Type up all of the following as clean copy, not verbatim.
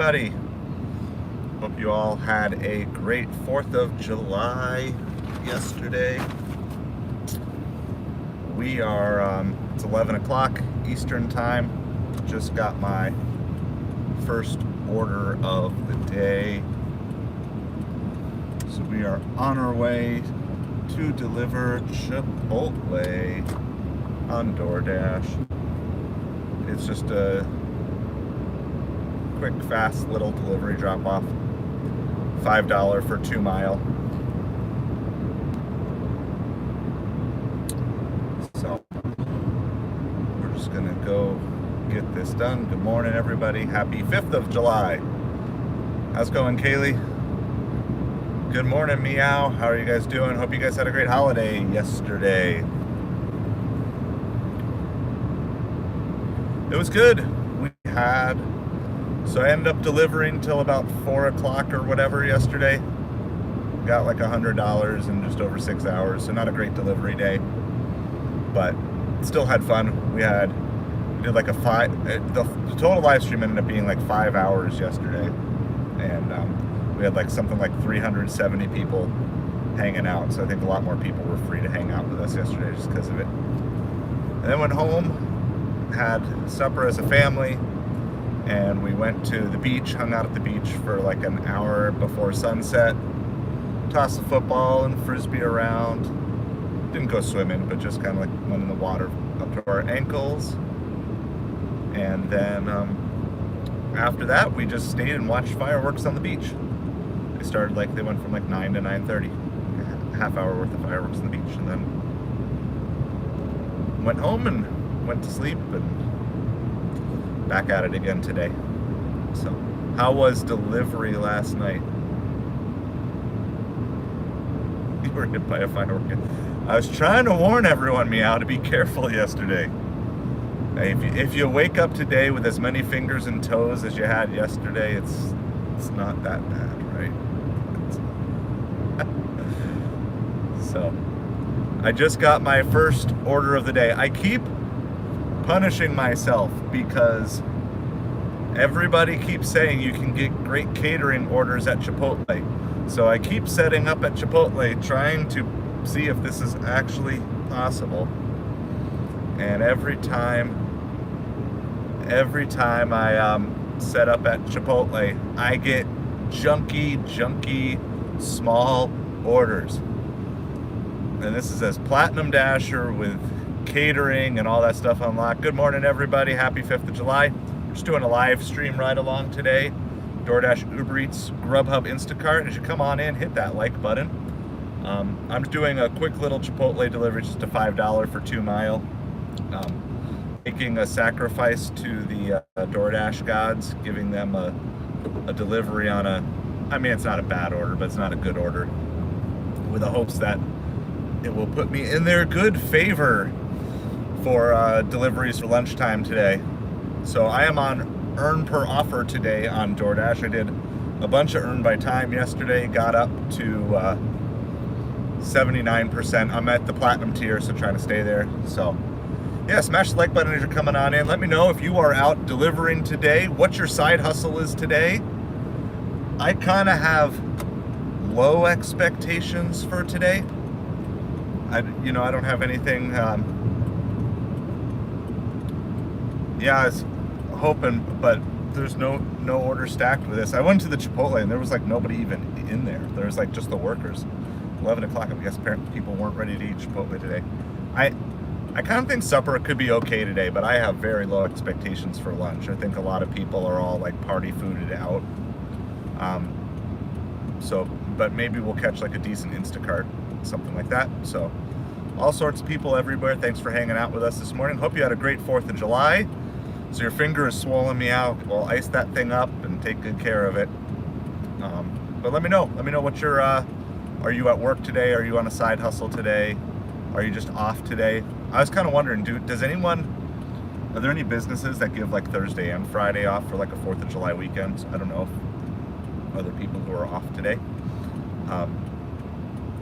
everybody. Hope you all had a great 4th of July yesterday. We are, it's 11 o'clock Eastern time. Just got my first order of the day. So we are on our way to deliver Chipotle on Doordash. It's just a quick, fast little delivery drop-off. $5 for 2 mile. So we're just gonna go get this done. Good morning, everybody. Happy 5th of July. How's it going, Kaylee? Good morning, Meow. How are you guys doing? Hope you guys had a great holiday yesterday. It was good. So I ended up delivering till about 4 o'clock or whatever yesterday. Got like $100 in just over 6 hours, so not a great delivery day, but still had fun. We did like the total live stream ended up being like 5 hours yesterday, and we had like something like 370 people hanging out, so I think a lot more people were free to hang out with us yesterday just because of it. And then went home, had supper as a family, and we went to the beach, hung out at the beach for like an hour before sunset, tossed the football and frisbee around. Didn't go swimming, but just kind of like went in the water up to our ankles. And then after that, we just stayed and watched fireworks on the beach. They went from like 9 to 9:30, a half hour worth of fireworks on the beach, and then went home and went to sleep and back at it again today. So, how was delivery last night? You were hit by a firework. I was trying to warn everyone, Meow, to be careful yesterday. If you wake up today with as many fingers and toes as you had yesterday, it's not that bad, right? So, I just got my first order of the day. I keep punishing myself because everybody keeps saying you can get great catering orders at Chipotle. So I keep setting up at Chipotle trying to see if this is actually possible. And every time I set up at Chipotle, I get junky small orders. And this is as Platinum Dasher with catering and all that stuff unlocked. Good morning, everybody. Happy 5th of July. We're just doing a live stream ride-along today. Doordash, Ubereats, Grubhub, Instacart. As you come on in, hit that like button. I'm doing a quick little Chipotle delivery, just a $5 for 2 mile. Making a sacrifice to the Doordash gods, giving them a delivery on it's not a bad order, but it's not a good order, with the hopes that it will put me in their good favor for deliveries for lunchtime today. So I am on earn per offer today on Doordash. I did a bunch of earn by time yesterday, got up to 79%. I'm at the platinum tier, so trying to stay there. So yeah, smash the like button as you're coming on in. Let me know if you are out delivering today, what your side hustle is today. I kind of have low expectations for today. I don't have anything. I was hoping, but there's no order stacked with this. I went to the Chipotle and there was like nobody even in there. There was like just the workers. 11 o'clock. I guess apparently people weren't ready to eat Chipotle today. I kind of think supper could be okay today, but I have very low expectations for lunch. I think a lot of people are all like party fooded out. But maybe we'll catch like a decent Instacart, something like that. So all sorts of people everywhere. Thanks for hanging out with us this morning. Hope you had a great 4th of July. So your finger is swollen, Meow. Well, ice that thing up and take good care of it. But let me know. Let me know what your, are you at work today? Are you on a side hustle today? Are you just off today? I was kind of wondering, are there any businesses that give like Thursday and Friday off for like a 4th of July weekend? I don't know if other people who are off today.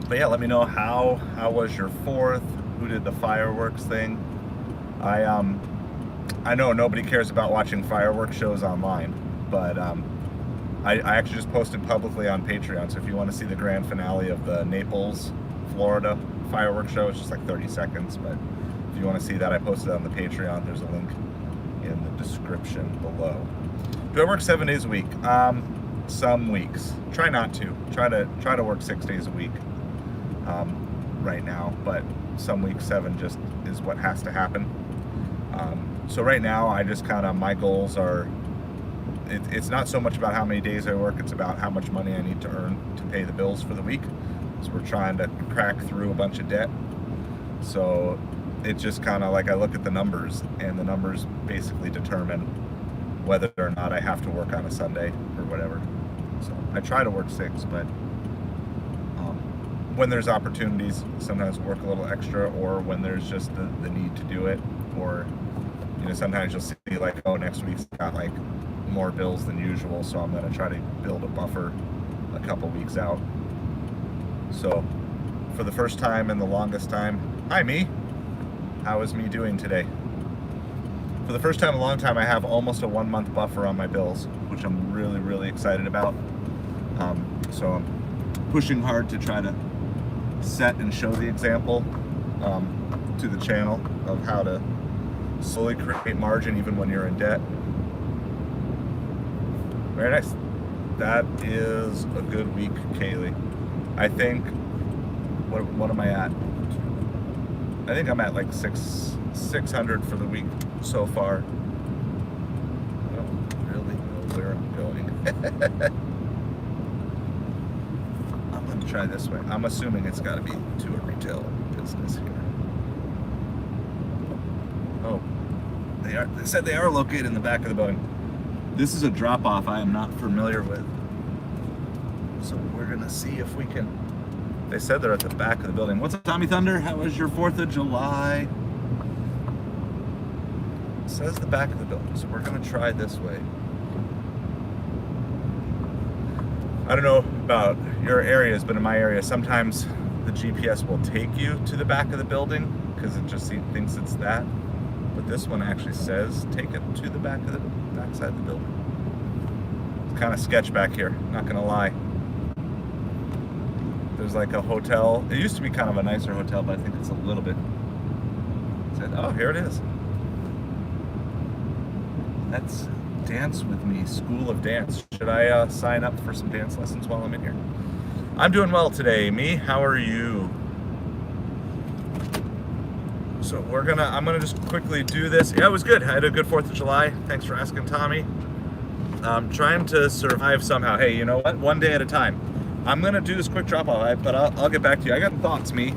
But yeah, let me know how was your 4th? Who did the fireworks thing? I know nobody cares about watching fireworks shows online, but I actually just posted publicly on Patreon, so if you want to see the grand finale of the Naples, Florida fireworks show, it's just like 30 seconds, but if you want to see that, I posted it on the Patreon. There's a link in the description below. Do I work 7 days a week? Some weeks. Try not to. Try to work 6 days a week right now, but some weeks 7 just is what has to happen. So right now, I just kind of, my goals are, it's not so much about how many days I work, it's about how much money I need to earn to pay the bills for the week. So we're trying to crack through a bunch of debt. So it just kind of like, I look at the numbers, and the numbers basically determine whether or not I have to work on a Sunday or whatever. So I try to work 6, but when there's opportunities, sometimes work a little extra, or when there's just the need to do it, or sometimes you'll see like, oh, next week's got like more bills than usual, so I'm gonna try to build a buffer a couple weeks out. So for the first time and the longest time, hi me, how is me doing today? For the first time in a long time, I have almost a 1 month buffer on my bills, which I'm really, really excited about. So I'm pushing hard to try to set and show the example to the channel of how to slowly create margin even when you're in debt. Very nice. That is a good week, Kaylee. I think, what am I at? I think I'm at like 600 for the week so far. I don't really know where I'm going. I'm gonna try this way. I'm assuming it's gotta be to a retail business here. Oh, they said they are located in the back of the building. This is a drop-off I am not familiar with. So we're gonna see if we can. They said they're at the back of the building. What's up, Tommy Thunder? How was your 4th of July? It says the back of the building, so we're gonna try this way. I don't know about your areas, but in my area, sometimes the GPS will take you to the back of the building because it just thinks it's that. But this one actually says take it to the back side of the building. It's kind of sketch back here, not gonna lie. There's like a hotel. It used to be kind of a nicer hotel, but I think it's a little bit. Oh, here it is. That's Dance With Me, School of Dance. Should I sign up for some dance lessons while I'm in here? I'm doing well today. Me, how are you? So I'm gonna just quickly do this. Yeah, it was good. I had a good 4th of July. Thanks for asking, Tommy. Trying to survive somehow. Hey, you know what? One day at a time. I'm gonna do this quick drop-off, but I'll get back to you. I got thoughts, me.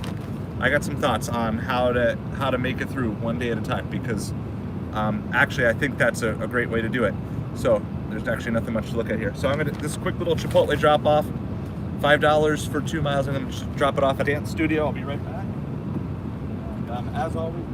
I got some thoughts on how to make it through one day at a time, because actually I think that's a great way to do it. So there's actually nothing much to look at here. So I'm gonna this quick little Chipotle drop-off, $5 for 2 miles. I'm gonna just drop it off at Dance Studio. I'll be right back. And, as always.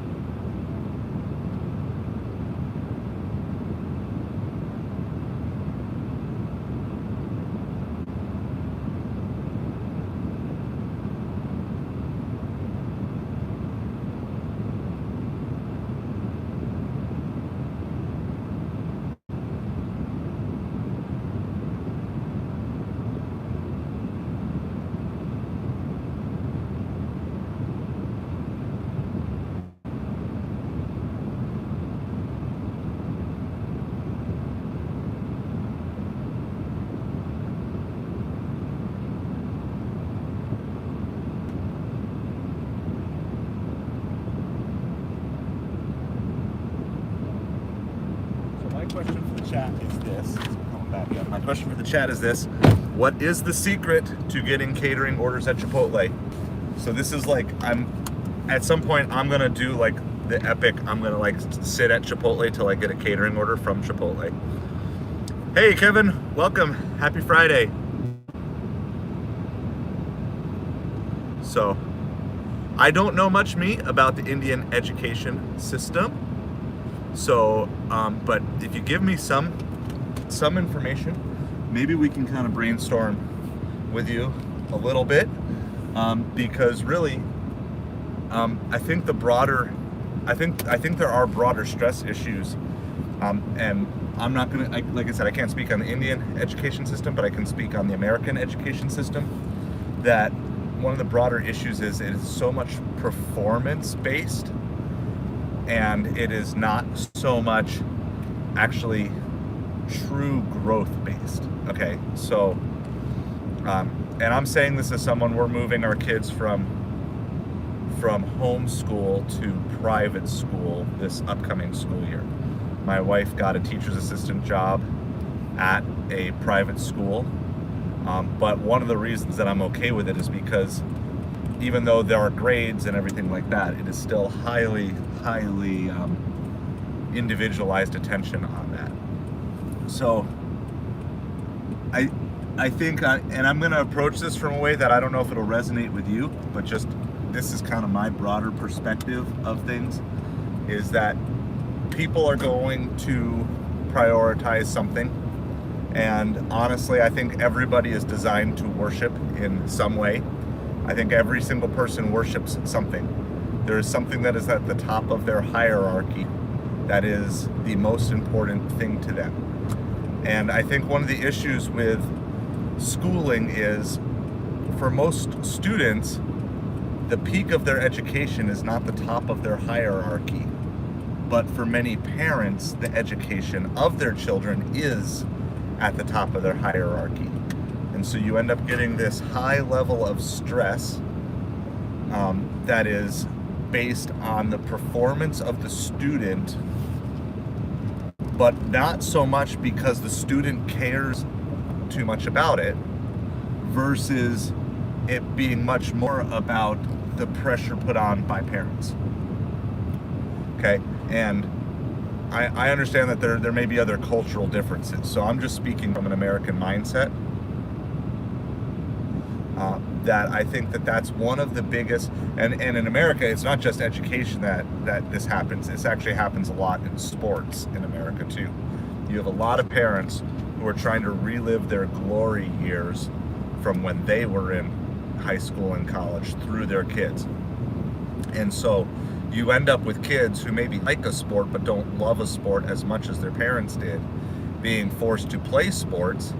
My question for the chat is this: what is the secret to getting catering orders at Chipotle? So this is like, at some point I'm gonna do like the epic, I'm gonna like sit at Chipotle till I get a catering order from Chipotle. Hey Kevin, welcome, happy Friday. So I don't know much, me, about the Indian education system. So, but if you give me some information, maybe we can kind of brainstorm with you a little bit, because really, I think there are broader stress issues, and I'm not gonna, like I said, I can't speak on the Indian education system, but I can speak on the American education system. That one of the broader issues is it is so much performance based, and it is not so much actually true growth based. Okay, so and I'm saying this as someone, we're moving our kids from homeschool to private school this upcoming school year. My wife got a teacher's assistant job at a private school, but one of the reasons that I'm okay with it is because even though there are grades and everything like that, it is still highly individualized attention on that. So I think, and I'm going to approach this from a way that I don't know if it'll resonate with you, but just this is kind of my broader perspective of things, is that people are going to prioritize something. And honestly, I think everybody is designed to worship in some way. I think every single person worships something. There is something that is at the top of their hierarchy that is the most important thing to them. And I think one of the issues with schooling is, for most students, the peak of their education is not the top of their hierarchy. But for many parents, the education of their children is at the top of their hierarchy. And so you end up getting this high level of stress that is based on the performance of the student, but not so much because the student cares too much about it, versus it being much more about the pressure put on by parents. Okay, and I understand that there may be other cultural differences, so I'm just speaking from an American mindset. That I think that's one of the biggest, and in America, it's not just education that this happens. This actually happens a lot in sports in America too. You have a lot of parents who are trying to relive their glory years from when they were in high school and college through their kids. And so you end up with kids who maybe like a sport but don't love a sport as much as their parents did, being forced to play sports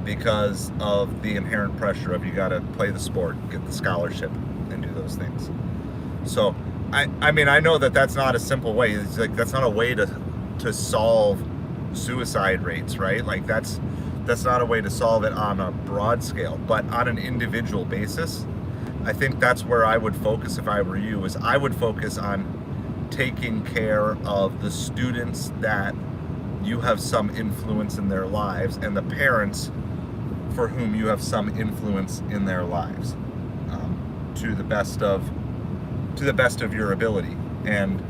because of the inherent pressure of, you got to play the sport, get the scholarship, and do those things. So I mean, I know that that's not a simple way. It's like, that's not a way to solve suicide rates, right? Like that's not a way to solve it on a broad scale, but on an individual basis, I think that's where I would focus if I were you. Is I would focus on taking care of the students that you have some influence in their lives, and the parents for whom you have some influence in their lives, to the best of your ability, and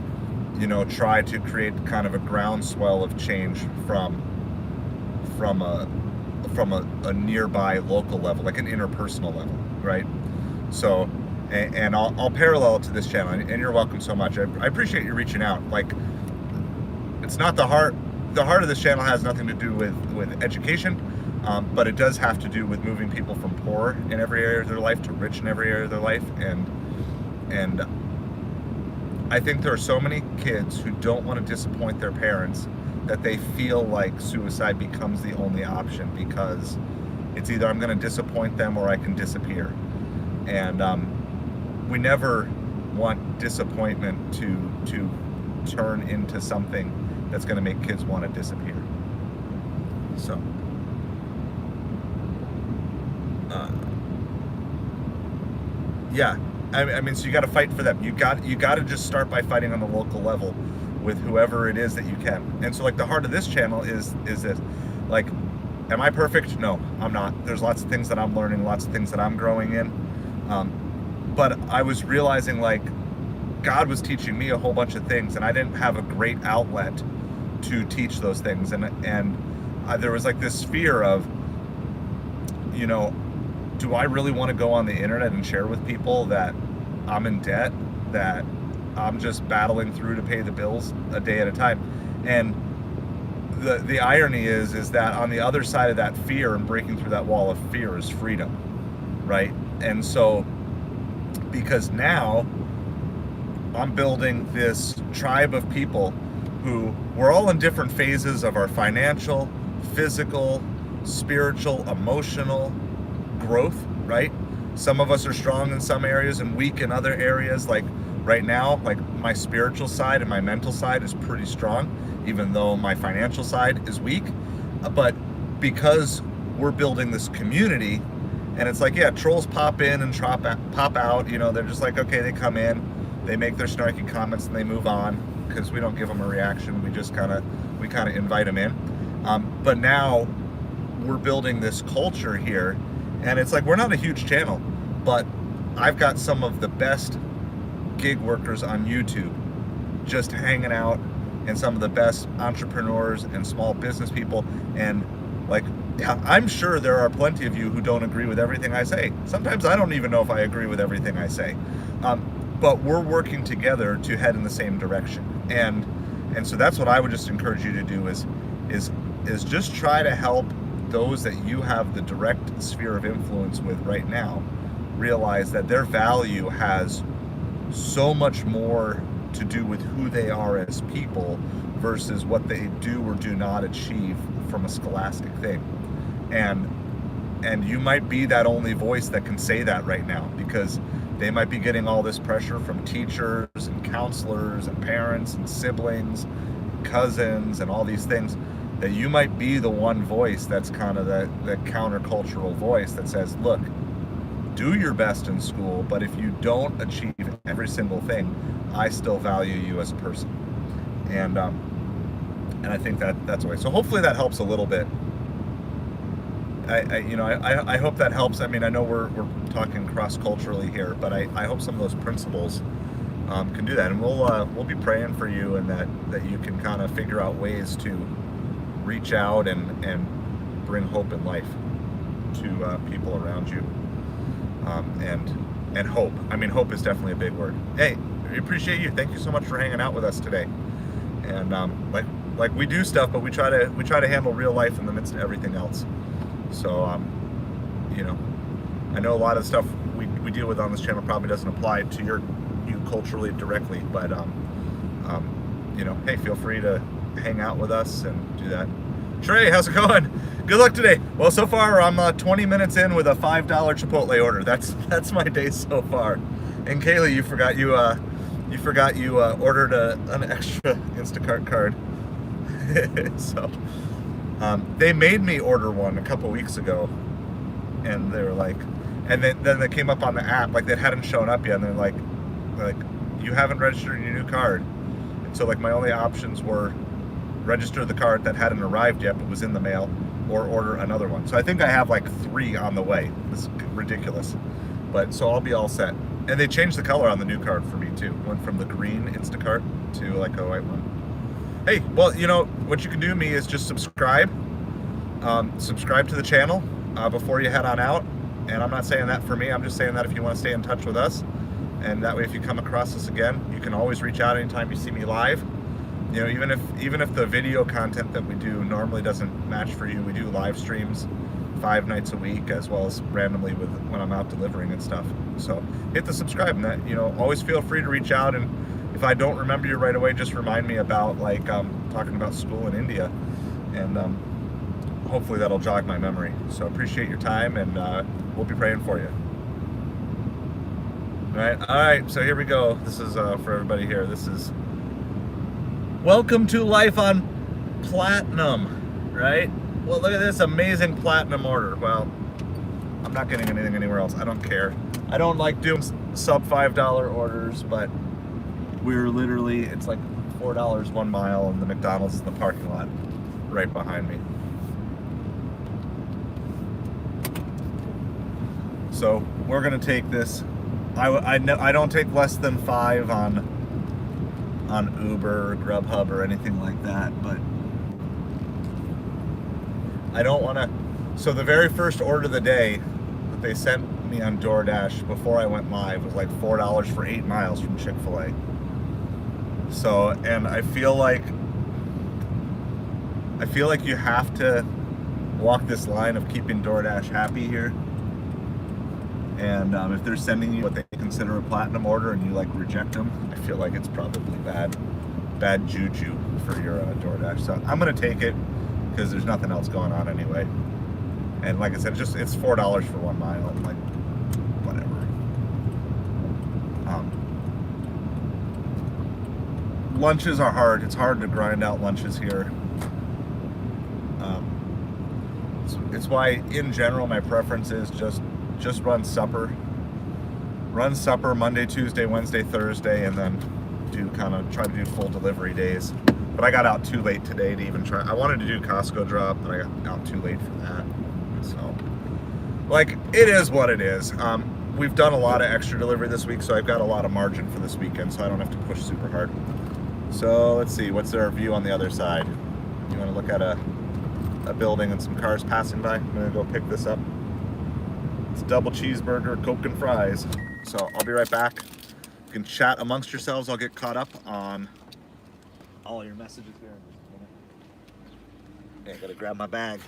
try to create kind of a groundswell of change from a nearby local level, like an interpersonal level, right? So, and I'll parallel it to this channel, and you're welcome so much. I appreciate you reaching out. Like, it's not the heart of this channel has nothing to do with education, but it does have to do with moving people from poor in every area of their life to rich in every area of their life. And I think there are so many kids who don't want to disappoint their parents that they feel like suicide becomes the only option, because it's either I'm going to disappoint them or I can disappear. And we never want disappointment to turn into something that's going to make kids want to disappear. So yeah, I mean, so you got to fight for them. You got to just start by fighting on the local level with whoever it is that you can. And so, like, the heart of this channel is this. Like, am I perfect? No, I'm not. There's lots of things that I'm learning, lots of things that I'm growing in. But I was realizing, like, God was teaching me a whole bunch of things, and I didn't have a great outlet to teach those things. And there was like this fear of, do I really want to go on the internet and share with people that I'm in debt, that I'm just battling through to pay the bills a day at a time? And the irony is that on the other side of that fear and breaking through that wall of fear is freedom, right? And so, because now I'm building this tribe of people who we're all in different phases of our financial, physical, spiritual, emotional growth, right? Some of us are strong in some areas and weak in other areas. Like right now, like my spiritual side and my mental side is pretty strong, even though my financial side is weak. But because we're building this community, and it's like, yeah, trolls pop in and pop out, you know, they're just like, okay, they come in, they make their snarky comments and they move on, because we don't give them a reaction. We just kind of invite them in. But now we're building this culture here, and it's like, we're not a huge channel, but I've got some of the best gig workers on YouTube just hanging out, and some of the best entrepreneurs and small business people. And like, yeah, I'm sure there are plenty of you who don't agree with everything I say. Sometimes I don't even know if I agree with everything I say. But we're working together to head in the same direction. And so that's what I would just encourage you to do is just try to help those that you have the direct sphere of influence with right now realize that their value has so much more to do with who they are as people versus what they do or do not achieve from a scholastic thing. And you might be that only voice that can say that right now, because they might be getting all this pressure from teachers and counselors and parents and siblings, cousins, and all these things, that you might be the one voice that's kind of the countercultural voice that says, look, do your best in school, but if you don't achieve every single thing, I still value you as a person. And I think that's the way. So hopefully that helps a little bit. I hope that helps. I mean, I know we're talking cross-culturally here, but I hope some of those principles can do that. And we'll be praying for you, and that you can kind of figure out ways to reach out and bring hope and life to people around you. And hope. I mean, hope is definitely a big word. Hey, we appreciate you. Thank you so much for hanging out with us today. And like we do stuff, but we try to handle real life in the midst of everything else. So I know a lot of stuff we deal with on this channel probably doesn't apply to you culturally directly, but hey, feel free to hang out with us and do that. Trey, how's it going? Good luck today. Well, so far I'm 20 minutes in with a $5 Chipotle order. That's my day so far. And Kaylee, you forgot you ordered an extra Instacart card. So they made me order one a couple weeks ago, and they were like, and then they came up on the app like that hadn't shown up yet, and they're like you haven't registered your new card. And so like my only options were register the card that hadn't arrived yet but was in the mail, or order another one. So I think I have like 3 on the way. This is ridiculous, but so I'll be all set. And they changed the color on the new card for me too. Went from the green Instacart to like a white one. Hey, well, you know what you can do to me is just subscribe to the channel before you head on out. And I'm not saying that for me, I'm just saying that if you want to stay in touch with us, and that way if you come across us again, you can always reach out anytime you see me live. You know, even if the video content that we do normally doesn't match for you, we do live streams 5 nights a week, as well as randomly when I'm out delivering and stuff. So hit the subscribe, and that, you know, always feel free to reach out. And if I don't remember you right away, just remind me about like talking about school in India, and hopefully that'll jog my memory. So appreciate your time, and we'll be praying for you. All right. So here we go. This is for everybody here. This is welcome to life on platinum, right? Well, look at this amazing platinum order. Well, I'm not getting anything anywhere else. I don't care. I don't like doing sub $5 orders, but we're literally, it's like $4 1 mile, and the McDonald's is in the parking lot right behind me. So we're gonna take this. I don't take less than 5 on Uber or Grubhub or anything like that, but I don't want to. So the very first order of the day that they sent me on Doordash before I went live was like $4 for 8 miles from Chick-fil-A. So, and I feel like you have to walk this line of keeping Doordash happy here. And if they're sending you what they consider a platinum order and you like reject them, I feel like it's probably bad juju. for your DoorDash. So I'm gonna take it because there's nothing else going on anyway. And like I said, it's $4 for 1 mile. Like, whatever. Lunches are hard. It's hard to grind out lunches here. It's why, in general, my preference is just run supper. Run supper Monday, Tuesday, Wednesday, Thursday, and then try to do full delivery days. But I got out too late today to even try. I wanted to do Costco drop, but I got out too late for that. So, like, it is what it is. We've done a lot of extra delivery this week, so I've got a lot of margin for this weekend, so I don't have to push super hard. So let's see, what's our view on the other side? You want to look at a building and some cars passing by? I'm gonna go pick this up. It's double cheeseburger, Coke and fries. So I'll be right back. You can chat amongst yourselves. I'll get caught up on all your messages here in just a minute. Okay, I gotta grab my bag.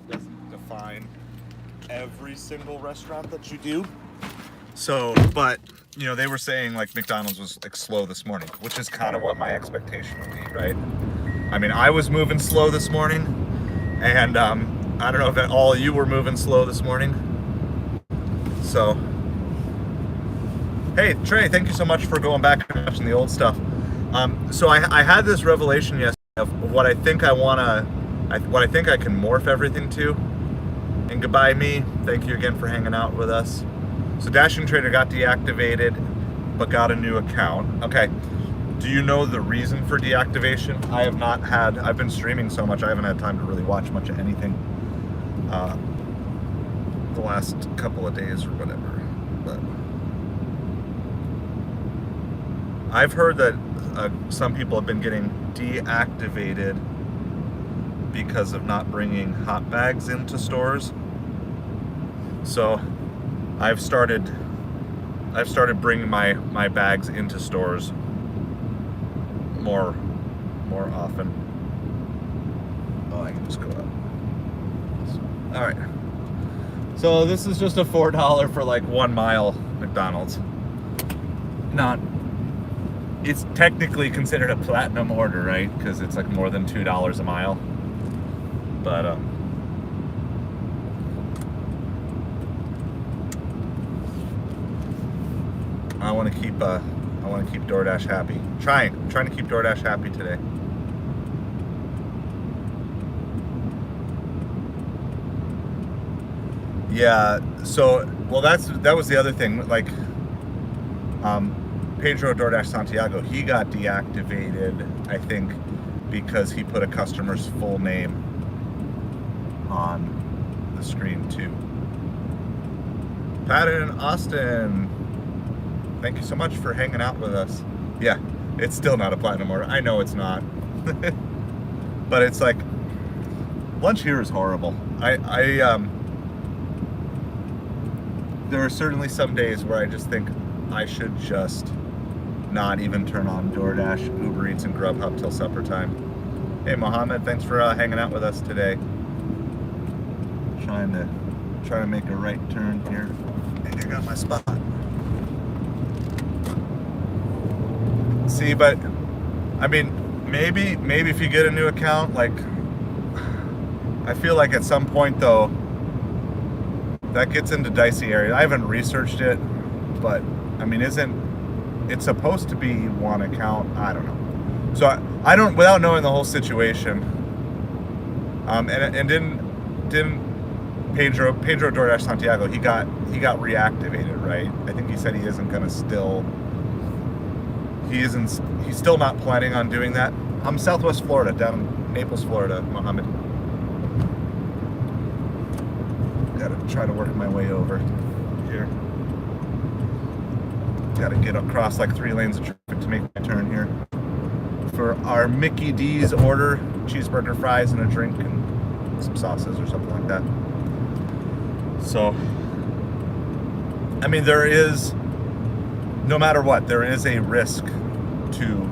Doesn't define every single restaurant that you do. So, but you know, they were saying like McDonald's was like slow this morning, which is kind of what my expectation would be, right? I mean, I was moving slow this morning, and I don't know if all of you were moving slow this morning. So, hey Trey, thank you so much for going back and watching the old stuff. So I had this revelation yesterday of what I think I can morph everything to. And goodbye me, thank you again for hanging out with us. So Dashing Trader got deactivated, but got a new account. Okay, do you know the reason for deactivation? I've been streaming so much, I haven't had time to really watch much of anything the last couple of days or whatever. But I've heard that some people have been getting deactivated because of not bringing hot bags into stores. So I've started bringing my bags into stores more often. Oh, I can just go up. All right. So this is just a $4 for like 1 mile McDonald's. It's technically considered a platinum order, right? Because it's like more than $2 a mile. But I want to keep DoorDash happy. Trying to keep DoorDash happy today. Yeah. So that was the other thing. Like, Pedro DoorDash Santiago, he got deactivated, I think, because he put a customer's full name on the screen too. Patton Austin, thank you so much for hanging out with us. Yeah, it's still not a platinum order. I know it's not. But it's like, lunch here is horrible. There are certainly some days where I just think I should just not even turn on DoorDash, Ubereats, and Grubhub till supper time. Hey Mohammed, thanks for hanging out with us today. Trying to make a right turn here. I think I got my spot. See, but I mean, maybe if you get a new account, like, I feel like at some point though, that gets into dicey area. I haven't researched it, but I mean, it's supposed to be one account? I don't know. So I don't, without knowing the whole situation, and didn't Pedro DoorDash Santiago, he got reactivated, right? I think he said he isn't gonna he's still not planning on doing that. I'm Southwest Florida, down in Naples, Florida, Mohammed. Gotta try to work my way over here. Gotta get across like 3 lanes of traffic to make my turn here. For our Mickey D's order, cheeseburger, fries, and a drink, and some sauces or something like that. So, I mean, there is, no matter what, there is a risk to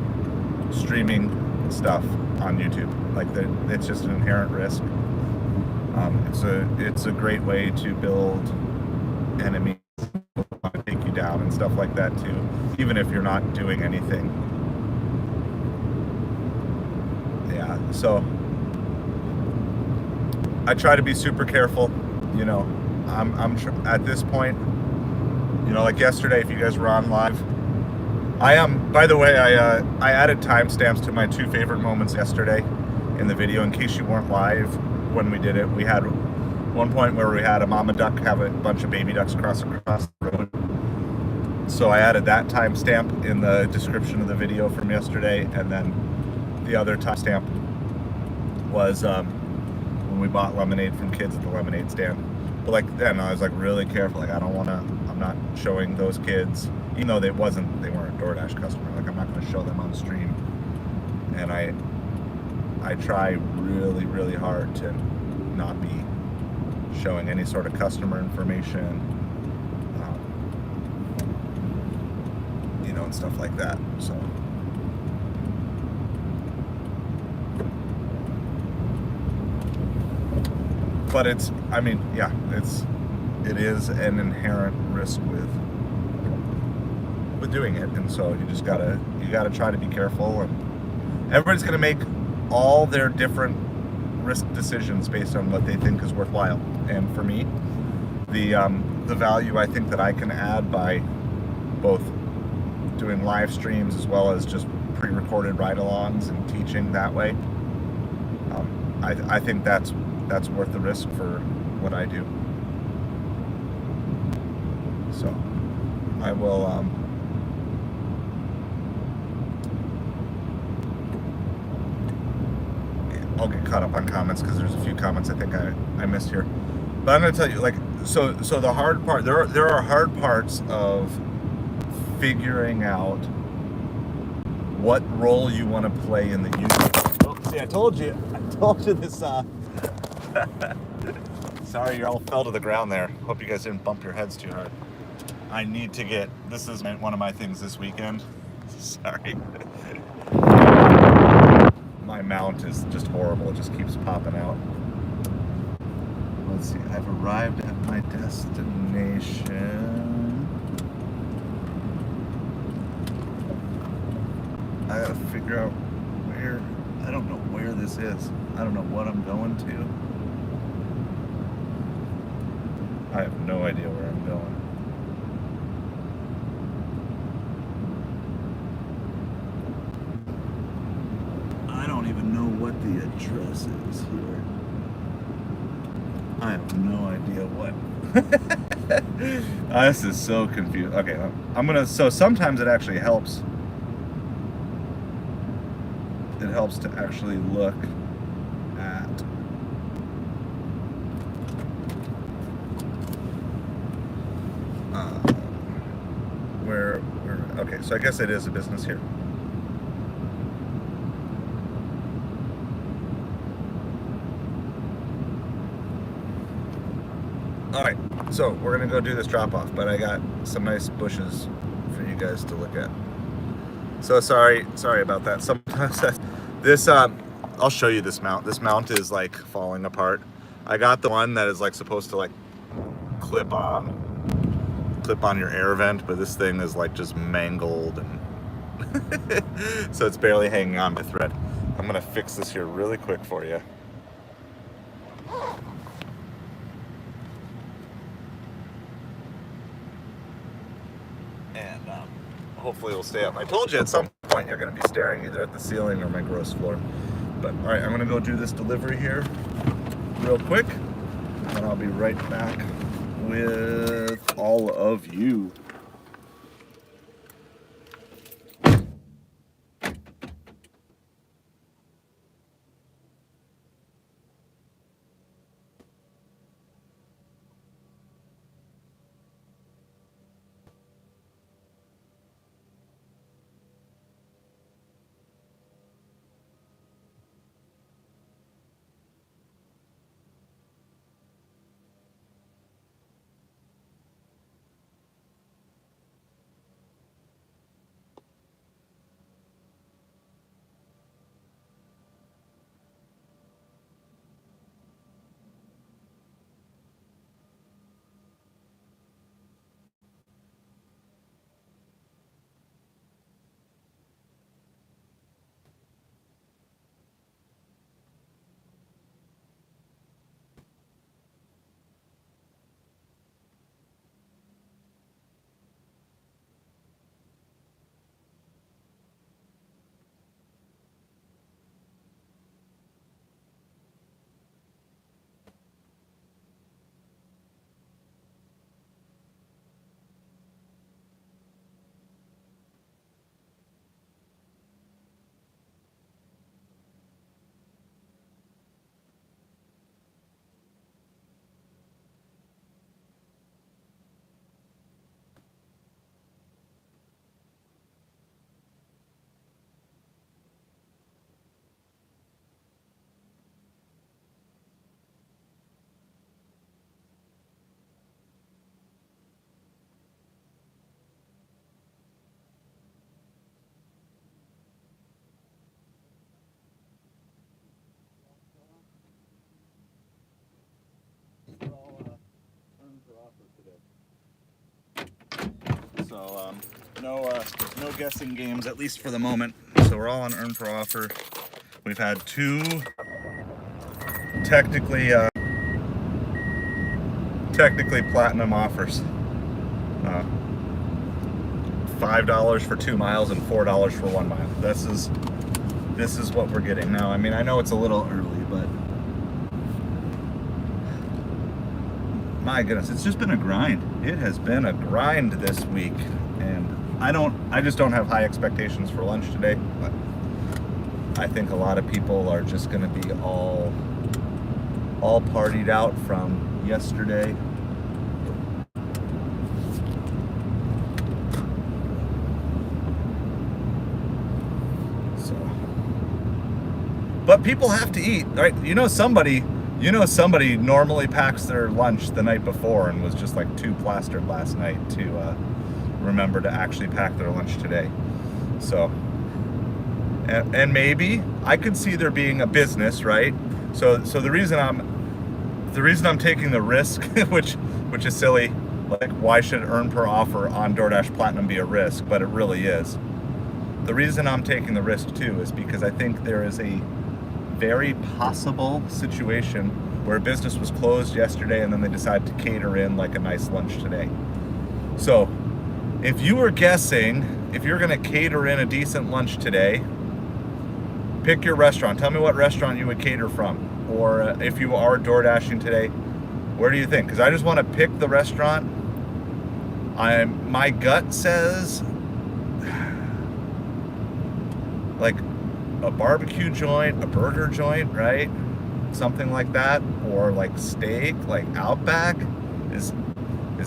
streaming stuff on YouTube. Like, it's just an inherent risk. It's a great way to build enemies, to take you down and stuff like that too, even if you're not doing anything. Yeah, so I try to be super careful. You know, I'm at this point, you know, like yesterday, if you guys were on live, by the way, I added timestamps to my 2 favorite moments yesterday in the video in case you weren't live when we did it. We had one point where we had a mama duck have a bunch of baby ducks across the road. So I added that timestamp in the description of the video from yesterday, and then the other timestamp was when we bought lemonade from kids at the lemonade stand. But like then I was like really careful. Like I'm not showing those kids, even though they weren't a DoorDash customer. Like I'm not going to show them on stream. And I try really, really hard to not be showing any sort of customer information, you know, and stuff like that. So, but it's, I mean, yeah, it is an inherent risk with doing it, and so you gotta try to be careful, and everybody's gonna make all their different risk decisions based on what they think is worthwhile. And for me, the value I think that I can add by both doing live streams as well as just pre-recorded ride-alongs and teaching that way, I think that's worth the risk for what I do. So I will I'll get caught up on comments because there's a few comments I think I missed here. But I'm going to tell you, like, so the hard part, there are hard parts of figuring out what role you want to play in the YouTube. Oh, see, I told you this, sorry, you all fell to the ground there. Hope you guys didn't bump your heads too hard. I need to get, this is one of my things this weekend. Sorry. My mount is just horrible. It just keeps popping out. Let's see. I've arrived at my destination. I gotta figure out where. I don't know where this is. I don't know what I'm going to. I have no idea where I'm going. I don't even know what the address is here. I have no idea what. This is so confused. Okay, so sometimes it actually helps. It helps to actually look at where, okay, so I guess it is a business here. All right, so we're gonna go do this drop off, but I got some nice bushes for you guys to look at. So sorry about that. Sometimes this, I'll show you this mount. This mount is like falling apart. I got the one that is like supposed to like clip on your air vent, but this thing is like just mangled and so it's barely hanging on by thread. I'm gonna fix this here really quick for you. And hopefully it'll stay up. I told you at some point you're gonna be staring either at the ceiling or my gross floor. But all right, I'm gonna go do this delivery here real quick, and I'll be right back with all of you. So no guessing games, at least for the moment. So we're all on earn per offer. We've had two technically platinum offers. $5 for 2 miles and $4 for 1 mile. This is what we're getting now. I mean, I know it's a little early, but my goodness, it's just been a grind. It has been a grind this week, and I just don't have high expectations for lunch today. But I think a lot of people are just going to be all partied out from yesterday. So, but people have to eat, right? You know somebody normally packs their lunch the night before and was just like too plastered last night to remember to actually pack their lunch today. So, and maybe I could see there being a business, right? So the reason I'm taking the risk, which is silly, like why should earn per offer on DoorDash Platinum be a risk? But it really is. The reason I'm taking the risk too is because I think there is a very possible situation where a business was closed yesterday and then they decided to cater in like a nice lunch today. So if you were guessing if you're going to cater in a decent lunch today, pick your restaurant. Tell me what restaurant you would cater from. Or if you are DoorDashing today, where do you think? Because I just want to pick the restaurant. My gut says like a barbecue joint, a burger joint, right? Something like that. Or like steak, like Outback. Is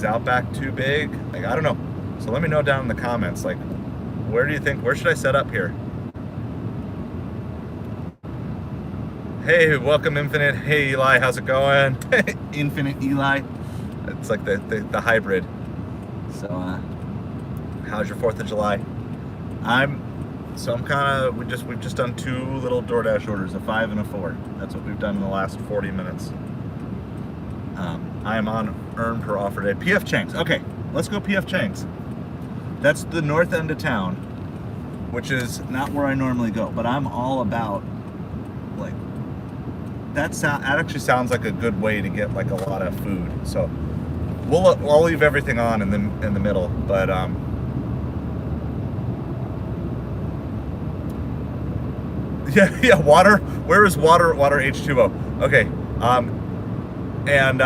Outback too big? Like, I don't know. So let me know down in the comments, like, where do you think, where should I set up here? Hey, welcome Infinite. Hey Eli, how's it going? Infinite Eli. It's like the hybrid. So how's your 4th of July? I'm kind of, we've just done 2 little DoorDash orders, a 5 and a 4. That's what we've done in the last 40 minutes. I am on earn per offer day. PF Chang's. Okay, let's go PF Chang's. That's the north end of town, which is not where I normally go, but I'm all about, like, that actually sounds like a good way to get like a lot of food. So I'll leave everything on in the middle, but yeah, water. Where is water? Water H2O. Okay. And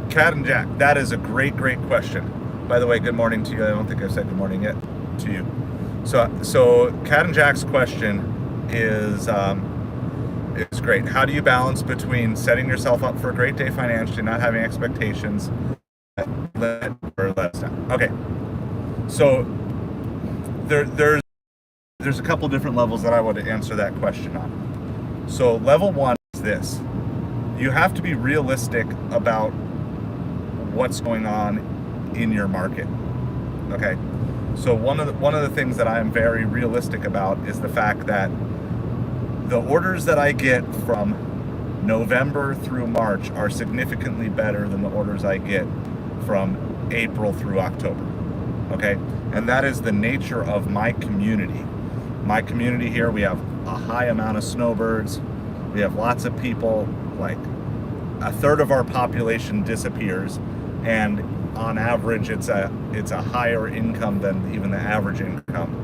Cat and Jack, that is a great question. By the way, good morning to you. I don't think I've said good morning yet to you. So Cat and Jack's question is great. How do you balance between setting yourself up for a great day financially, not having expectations, let us down? Okay. So there's a couple different levels that I want to answer that question on. So level 1 is this. You have to be realistic about what's going on in your market. Okay? So one of the things that I am very realistic about is the fact that the orders that I get from November through March are significantly better than the orders I get from April through October. Okay? And that is the nature of my community. My community here, we have a high amount of snowbirds. We have lots of people, like a third of our population disappears, and on average it's a higher income than even the average income.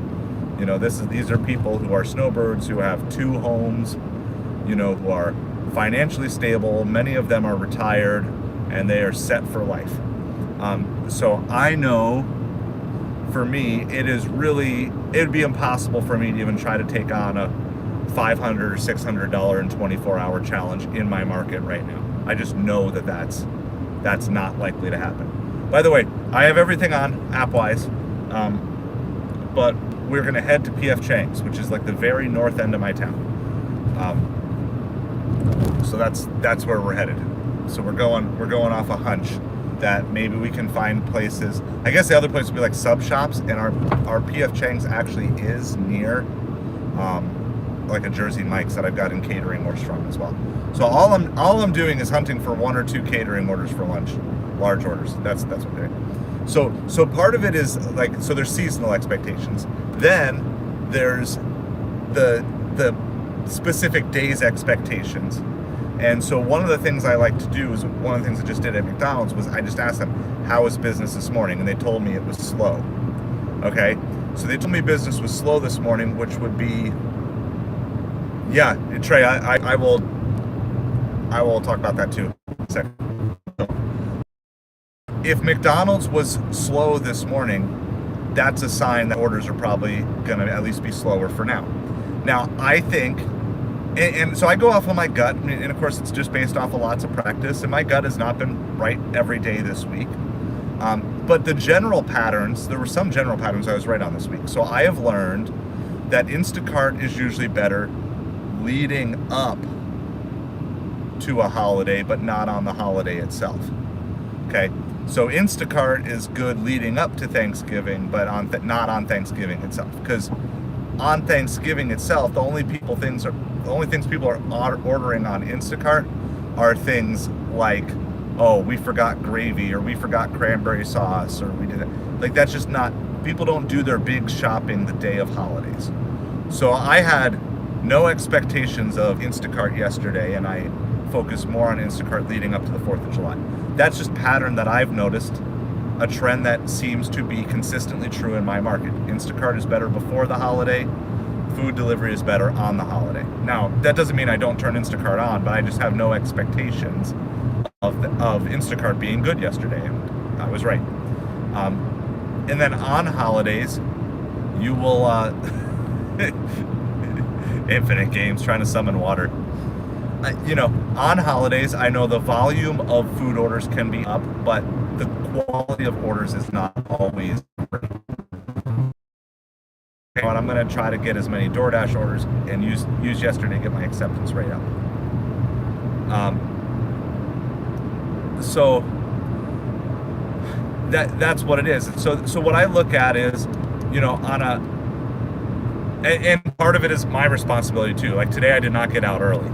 You know, these are people who are snowbirds, who have 2 homes, you know, who are financially stable. Many of them are retired and they are set for life. So I know for me, it would be impossible for me to even try to take on a $500 or $600 and 24-hour challenge in my market right now. I just know that that's not likely to happen. By the way, I have everything on app-wise, but we're going to head to PF Chang's, which is like the very north end of my town. So that's where we're headed. So we're going off a hunch that maybe we can find places. I guess the other place would be like sub shops, and our PF Chang's actually is near like a Jersey Mike's that I've got in catering orders from as well. So all I'm doing is hunting for 1 or 2 catering orders for lunch, large orders. That's what I'm doing. So part of it is like, so there's seasonal expectations. Then there's the specific day's expectations. And so one of the things I like to do is, one of the things I just did at McDonald's was I just asked them, how was business this morning? And they told me it was slow. Okay? So they told me business was slow this morning, which would be, yeah, Trey, I will talk about that too in a second. If McDonald's was slow this morning, that's a sign that orders are probably gonna at least be slower for now. Now, I think, and so I go off of my gut, and of course it's just based off of lots of practice, and my gut has not been right every day this week. But the general patterns, there were some general patterns I was right on this week. So I have learned that Instacart is usually better leading up to a holiday, but not on the holiday itself. Okay, so Instacart is good leading up to Thanksgiving, but not on Thanksgiving itself. Because on Thanksgiving itself, the only things people are ordering on Instacart are things like, oh, we forgot gravy, or we forgot cranberry sauce, or we did it. Like, that's just not, people don't do their big shopping the day of holidays. So I had no expectations of Instacart yesterday, and I focused more on Instacart leading up to the 4th of July. That's just pattern that I've noticed, a trend that seems to be consistently true in my market. Instacart is better before the holiday. Food delivery is better on the holiday. Now, that doesn't mean I don't turn Instacart on, but I just have no expectations of Instacart being good yesterday, and I was right. And then on holidays, you will Infinite Games trying to summon water. On holidays, I know the volume of food orders can be up, but the quality of orders is not always great. And I'm going to try to get as many DoorDash orders and use yesterday to get my acceptance rate up. so that's what it is. So what I look at is, on a, and part of it is my responsibility too. Like today I did not get out early.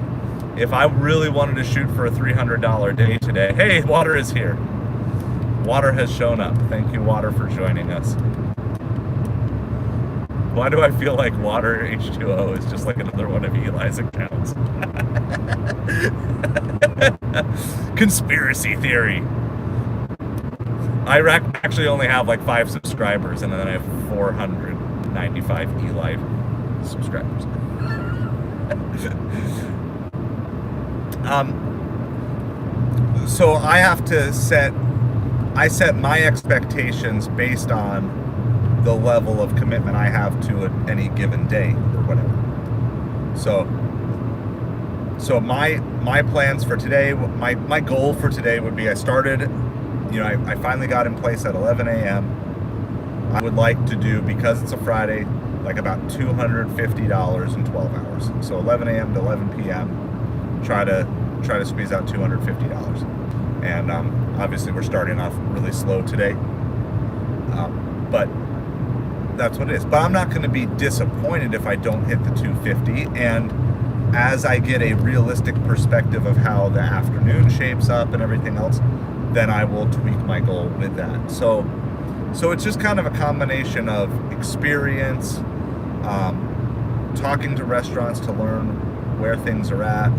If I really wanted to shoot for a $300 day today, hey, water is here. Water has shown up. Thank you, Water, for joining us. Why do I feel like Water H2O is just like another one of Eli's accounts? Conspiracy theory. I actually only have like 5 subscribers, and then I have 495 Eli subscribers. So I have to set my expectations based on the level of commitment I have to any given day or whatever. So my plans for today, my goal for today would be, I started, I finally got in place at 11 a.m. I would like to do, because it's a Friday, like about $250 in 12 hours. So 11 a.m. to 11 p.m. try to squeeze out $250. And obviously we're starting off really slow today. But that's what it is. But I'm not going to be disappointed if I don't hit the 250. And as I get a realistic perspective of how the afternoon shapes up and everything else, then I will tweak my goal with that. So it's just kind of a combination of experience, talking to restaurants to learn where things are at,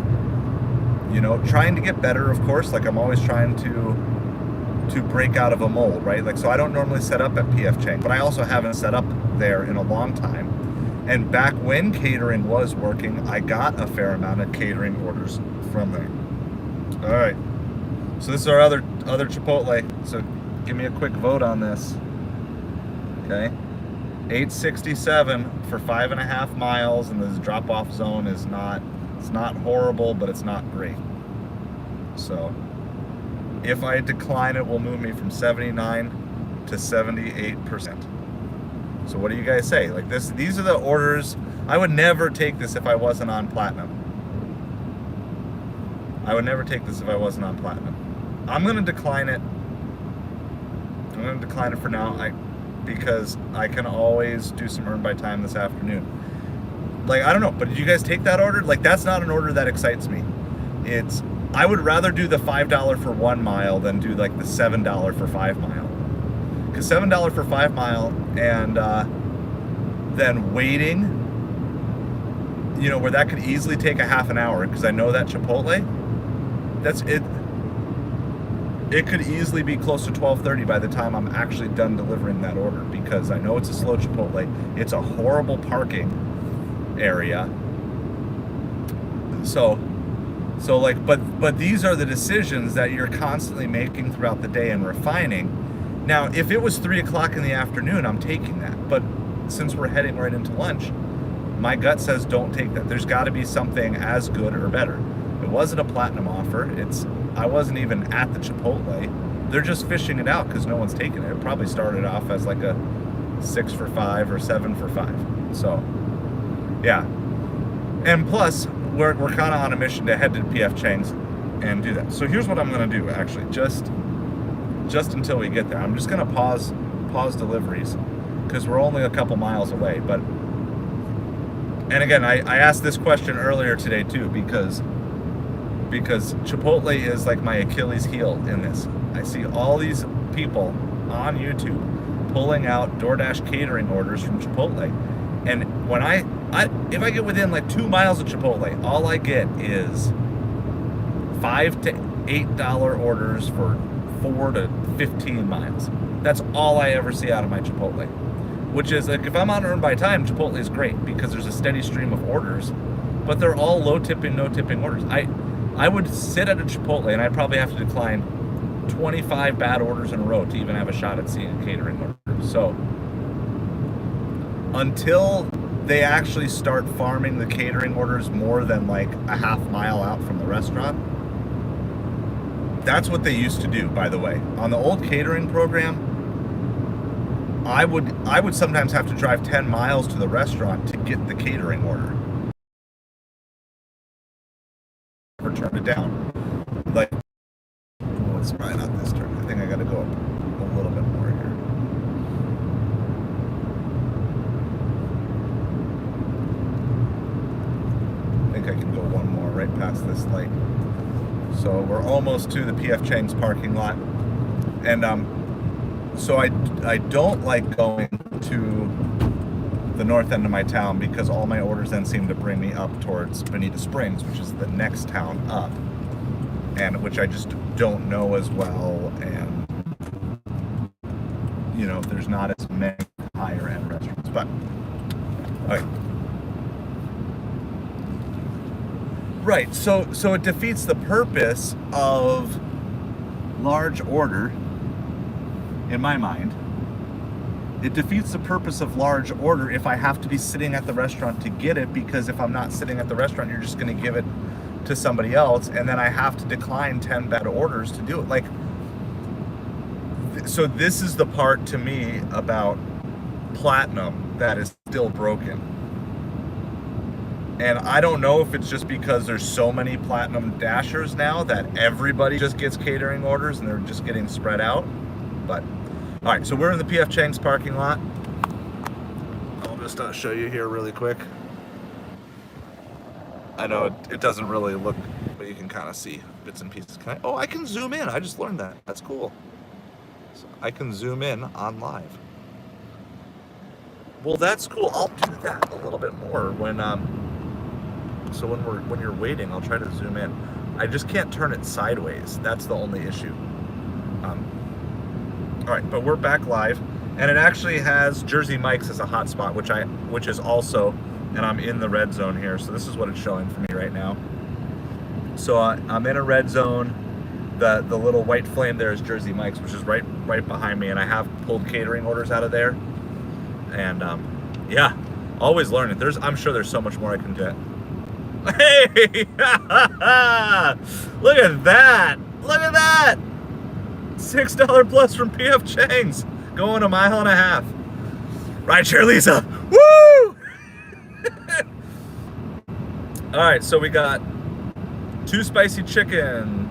trying to get better, of course. Like I'm always trying to break out of a mold, right? Like, so I don't normally set up at PF Chang, but I also haven't set up there in a long time. And back when catering was working, I got a fair amount of catering orders from there. All right. So this is our other Chipotle. So give me a quick vote on this. Okay. 867 for 5.5 miles, and this drop-off zone is it's not horrible, but it's not great. So if I decline, it will move me from 79 to 78%. So what do you guys say? Like these are the orders. I would never take this if I wasn't on platinum. I would never take this if I wasn't on platinum. I'm gonna decline it. I'm gonna decline it for now, because I can always do some earn by time this afternoon. Like, I don't know, but did you guys take that order? Like, that's not an order that excites me. I would rather do the $5 for 1 mile than do like the $7 for 5 mile. Because $7 for 5 mile and then waiting, where that could easily take a half an hour, because I know that Chipotle, that's it. It could easily be close to 12:30 by the time I'm actually done delivering that order, because I know it's a slow Chipotle. It's a horrible parking area. So like, but these are the decisions that you're constantly making throughout the day and refining. Now, if it was 3 o'clock in the afternoon, I'm taking that. But since we're heading right into lunch, my gut says don't take that. There's got to be something as good or better. It wasn't a platinum offer. I wasn't even at the Chipotle. They're just fishing it out because no one's taking it. It probably started off as like a 6 for 5 or 7 for 5. So, yeah. And plus, we're kind of on a mission to head to PF Chang's and do that. So here's what I'm going to do, actually, just until we get there. I'm just going to pause deliveries because we're only a couple miles away. But, and again, I asked this question earlier today too, because Chipotle is like my Achilles heel in this. I see all these people on YouTube pulling out Doordash catering orders from Chipotle. And when if I get within like 2 miles of Chipotle, all I get is $5 to $8 orders for 4 to 15 miles. That's all I ever see out of my Chipotle. Which is, like, if I'm on earn by time, Chipotle is great because there's a steady stream of orders, but they're all low tipping, no tipping orders. I would sit at a Chipotle and I'd probably have to decline 25 bad orders in a row to even have a shot at seeing a catering order. So until they actually start farming the catering orders more than like a half mile out from the restaurant, that's what they used to do, by the way. On the old catering program, I would sometimes have to drive 10 miles to the restaurant to get the catering order. Or turn it down. Like, go up a little bit more here. I think I can go one more right past this light. So we're almost to the PF Chang's parking lot. And so I don't like going to the north end of my town because all my orders then seem to bring me up towards Bonita Springs, which is the next town up, and which I just don't know as well. And you know, there's not as many higher end restaurants. But okay. Right, so it defeats the purpose of large order, in my mind. It defeats the purpose of large order if I have to be sitting at the restaurant to get it, because if I'm not sitting at the restaurant, you're just going to give it to somebody else, and then I have to decline 10 bad orders to do it. Like, so this is the part to me about Platinum that is still broken. And I don't know if it's just because there's so many Platinum Dashers now that everybody just gets catering orders and they're just getting spread out. But, all right, so we're in the PF Chang's parking lot. I'll just show you here really quick. I know it doesn't really look, but you can kind of see bits and pieces. Oh, I can zoom in. I just learned that. That's cool. So I can zoom in on live. Well, that's cool. I'll do that a little bit more when so when you're waiting, I'll try to zoom in. I just can't turn it sideways. That's the only issue. All right, but we're back live, and it actually has Jersey Mike's as a hotspot, which is also, and I'm in the red zone here. So this is what it's showing for me right now. So I'm in a red zone. The little white flame there is Jersey Mike's, which is right behind me, and I have pulled catering orders out of there. And yeah, always learning. I'm sure there's so much more I can get. Hey! Look at that! Look at that! $6 plus from PF Chang's, going a mile and a half. Rideshare Lisa! Woo! All right, so we got 2 spicy chicken,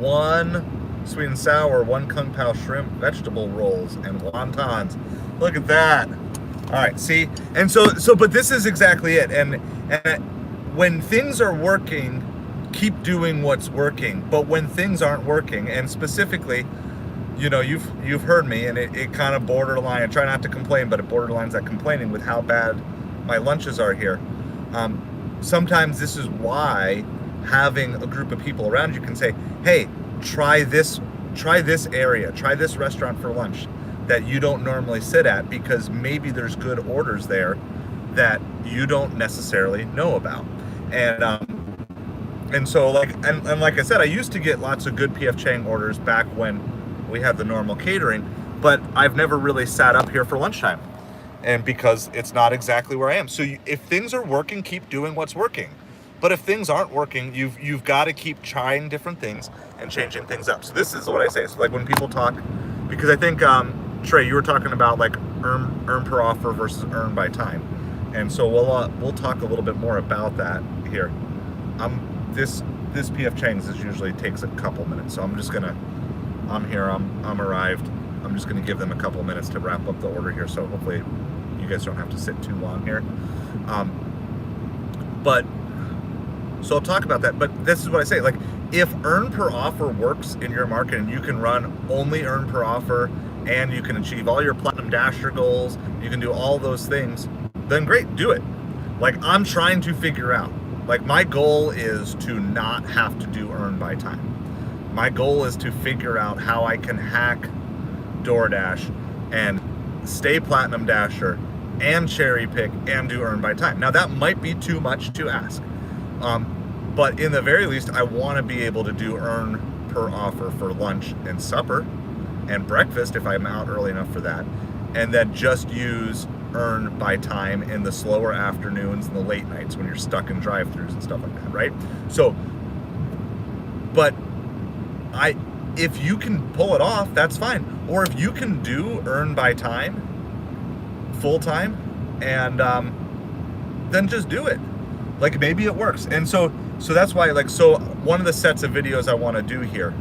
1 sweet and sour, 1 Kung Pao shrimp vegetable rolls, and wontons. Look at that! All right, see, and so, but this is exactly it. And when things are working, keep doing what's working. But when things aren't working, and specifically, you know, you've heard me, and it kind of borderline. I try not to complain, but it borderlines that complaining with how bad my lunches are here. Sometimes this is why having a group of people around you can say, "Hey, try this area, try this restaurant for lunch that you don't normally sit at, because maybe there's good orders there that you don't necessarily know about." And so like I said, I used to get lots of good PF Chang orders back when we had the normal catering, but I've never really sat up here for lunchtime, and because it's not exactly where I am. So if things are working, keep doing what's working. But if things aren't working, you've got to keep trying different things and changing things up. So this is what I say. So like when people talk, because I think Trey, you were talking about like earn per offer versus earn by time, and so we'll talk a little bit more about that here. This PF Chang's usually takes a couple minutes, so I'm here, I'm arrived. I'm just gonna give them a couple minutes to wrap up the order here, so hopefully you guys don't have to sit too long here. But so I'll talk about that. But this is what I say: like, if earn per offer works in your market and you can run only earn per offer, and you can achieve all your Platinum Dasher goals, you can do all those things, then great, do it. Like, I'm trying to figure out. Like, my goal is to not have to do earn by time. My goal is to figure out how I can hack Doordash and stay Platinum Dasher and cherry pick and do earn by time. Now, that might be too much to ask. But in the very least, I want to be able to do earn per offer for lunch and supper and breakfast if I'm out early enough for that, and then just use earn by time in the slower afternoons and the late nights when you're stuck in drive-thrus and stuff like that, right? So, but if you can pull it off, that's fine. Or if you can do earn by time full time, and then just do it. Like, maybe it works. And so that's why, like, so one of the sets of videos I want to do here,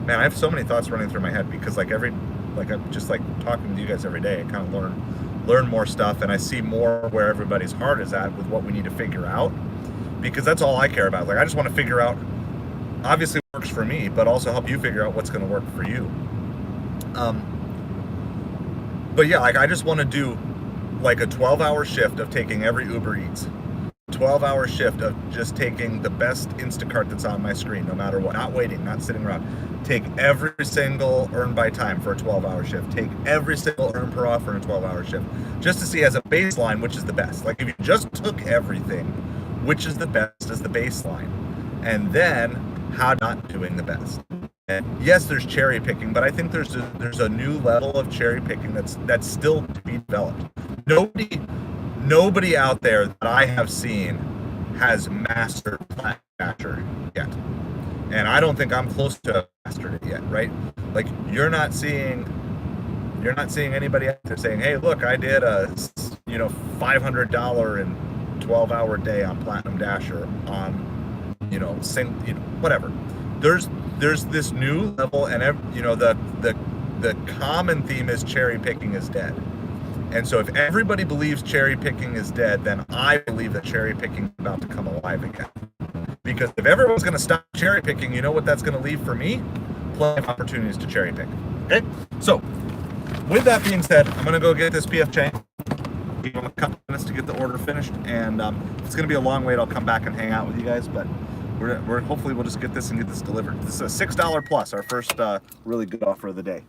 Man, I have so many thoughts running through my head because like I'm just like talking to you guys every day. I kind of learn more stuff, and I see more where everybody's heart is at with what we need to figure out, because that's all I care about. Like I just want to figure out, obviously what works for me, but also help you figure out what's going to work for you. Um, but yeah, like I just want to do like a 12-hour shift of taking every Uber Eats, 12-hour shift of just taking the best Instacart that's on my screen, no matter what, not waiting, not sitting around. Take every single earn by time for a 12-hour shift. Take every single earn per offer in a 12-hour shift, just to see as a baseline which is the best. Like if you just took everything, which is the best as the baseline, and then how not doing the best. And yes, there's cherry picking, but I think there's a new level of cherry picking that's still to be developed. Nobody nobody out there that I have seen has mastered Plant Dasher yet. And I don't think I'm close to mastered it yet, right? Like you're not seeing anybody out there saying, "Hey, look, I did a $500 and 12-hour day on Platinum Dasher on whatever." There's this new level, and the common theme is cherry picking is dead. And so if everybody believes cherry picking is dead, then I believe that cherry picking is about to come alive again. Because if everyone's going to stop cherry picking, you know what that's going to leave for me? Plenty of opportunities to cherry pick. Okay? So, with that being said, I'm going to go get this PF chain. Give them a couple minutes to get the order finished. And if it's going to be a long wait, I'll come back and hang out with you guys. But we're hopefully we'll just get this delivered. This is a $6 plus, our first really good offer of the day.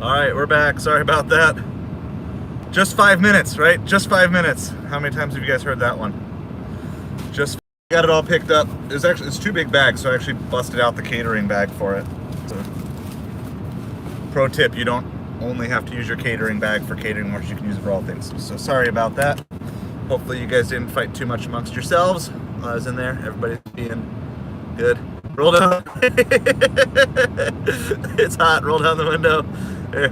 All right, we're back. Sorry about that. Just 5 minutes, right? Just 5 minutes. How many times have you guys heard that one? Just got it all picked up. It's 2 big bags, so I actually busted out the catering bag for it. So, pro tip, you don't only have to use your catering bag for catering orders, you can use it for all things. So sorry about that. Hopefully you guys didn't fight too much amongst yourselves while I was in there. Everybody's being good. Roll down. It's hot. Roll down the window. Here.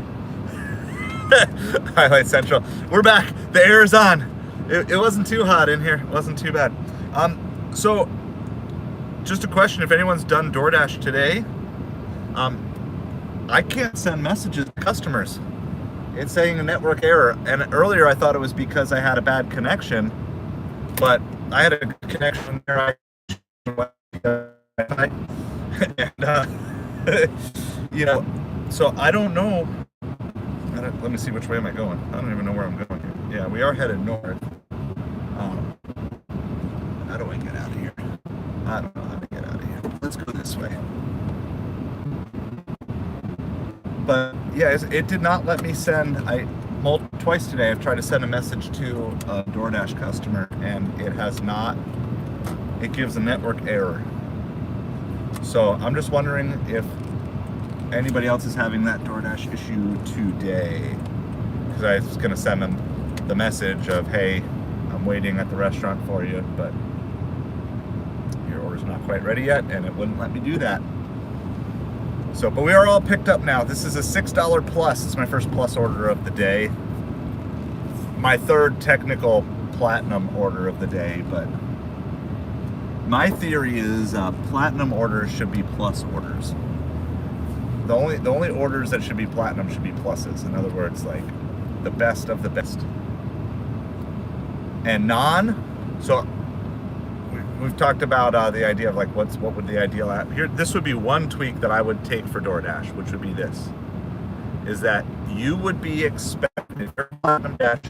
Highlight Central. We're back. The air is on. It wasn't too hot in here. It wasn't too bad. So just a question, if anyone's done DoorDash today, I can't send messages to customers. It's saying a network error. And earlier I thought it was because I had a bad connection, but I had a good connection there. And, you know, so I don't know. Let me see, which way am I going? I don't even know where I'm going here. Yeah, we are headed north. How do I get out of here? I don't know how to get out of here. Let's go this way. But yeah, it did not let me send. Twice today I've tried to send a message to a DoorDash customer, and it has not. It gives a network error. So I'm just wondering if anybody else is having that DoorDash issue today. Because I was going to send them the message of, hey, I'm waiting at the restaurant for you, but your order's not quite ready yet, and it wouldn't let me do that. So, but we are all picked up now. This is a $6 plus. It's my first plus order of the day. My third technical platinum order of the day, but my theory is platinum orders should be plus orders. The only orders that should be platinum should be pluses. In other words, like the best of the best. And so we've talked about the idea of like what would the ideal app here. This would be one tweak that I would take for DoorDash, which would be this: is that you would be expected, if you're platinum dash,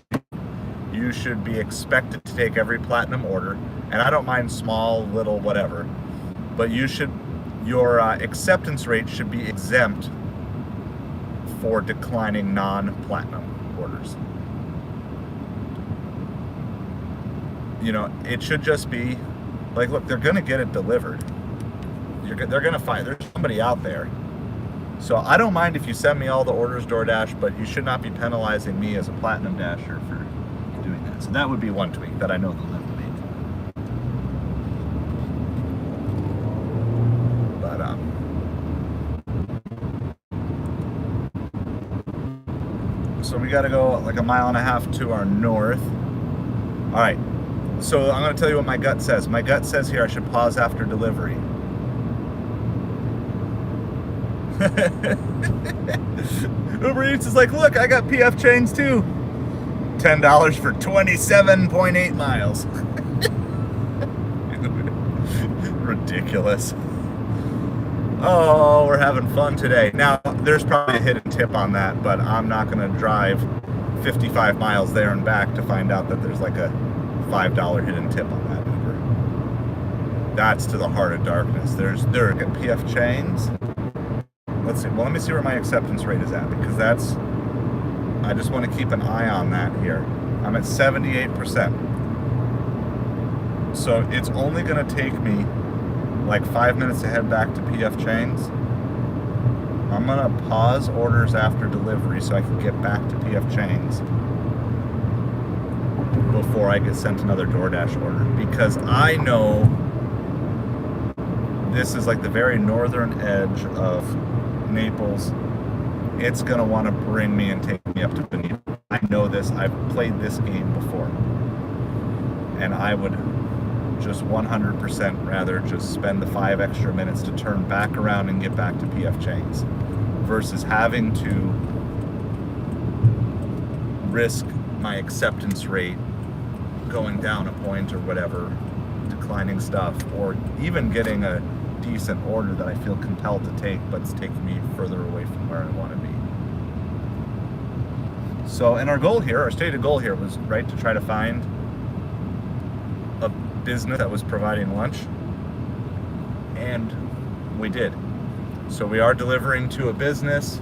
you should be expected to take every platinum order. And I don't mind small, little, whatever, but your acceptance rate should be exempt for declining non-platinum orders. You know, it should just be like, look, they're gonna get it delivered. They're gonna find there's somebody out there. So I don't mind if you send me all the orders DoorDash, but you should not be penalizing me as a platinum dasher for doing that. So that would be one tweak that I know they'll never make. So we got to go like 1.5 miles to our north. All right. So I'm going to tell you what my gut says. My gut says here I should pause after delivery. Ubereats is like, look, I got PF chains too. $10 for 27.8 miles. Ridiculous. Oh, we're having fun today. Now, there's probably a hidden tip on that, but I'm not going to drive 55 miles there and back to find out that there's like a $5 hidden tip on that Uber. That's to the heart of darkness. There are PF chains. Let's see. Well, let me see where my acceptance rate is at, because I just want to keep an eye on that here. I'm at 78%. So it's only going to take me like 5 minutes to head back to PF Chains. I'm gonna pause orders after delivery so I can get back to PF Chains before I get sent another DoorDash order, because I know this is like the very northern edge of Naples. It's gonna want to bring me and take me up to Benito. I know this. I've played this game before, and I would just 100% rather just spend the 5 extra minutes to turn back around and get back to PF Chains versus having to risk my acceptance rate going down a point or whatever, declining stuff, or even getting a decent order that I feel compelled to take, but it's taking me further away from where I want to be. So, and our stated goal here was, right, to try to find a business that was providing lunch, and we did. So we are delivering to a business.